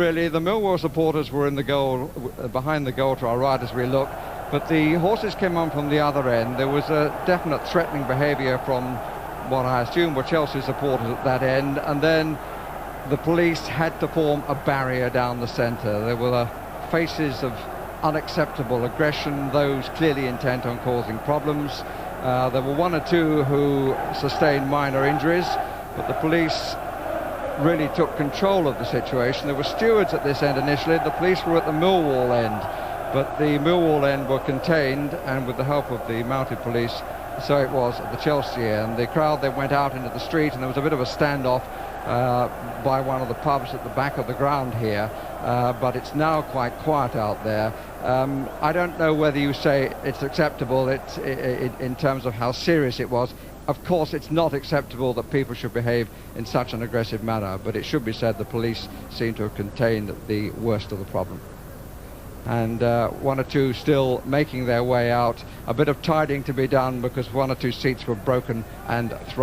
Really, the Millwall supporters were in the goal, behind the goal to our right as we looked, but the horses came on from the other end. There was a definite threatening behaviour from what I assume were Chelsea supporters at that end, and then the police had to form a barrier down the centre. There were faces of unacceptable aggression, those clearly intent on causing problems. There were one or two who sustained minor injuries, but the police really took control of the situation. There were stewards at this end initially. The police were at the Millwall end, but the Millwall end were contained, and with the help of the mounted police, so it was at the Chelsea end. The crowd then went out into the street, and there was a bit of a standoff by one of the pubs at the back of the ground here, but it's now quite quiet out there. I don't know whether you say it's acceptable in terms of how serious it was. Of course, it's not acceptable that people should behave in such an aggressive manner, but it should be said the police seem to have contained the worst of the problem. And one or two still making their way out. A bit of tidying to be done because one or two seats were broken and thrown.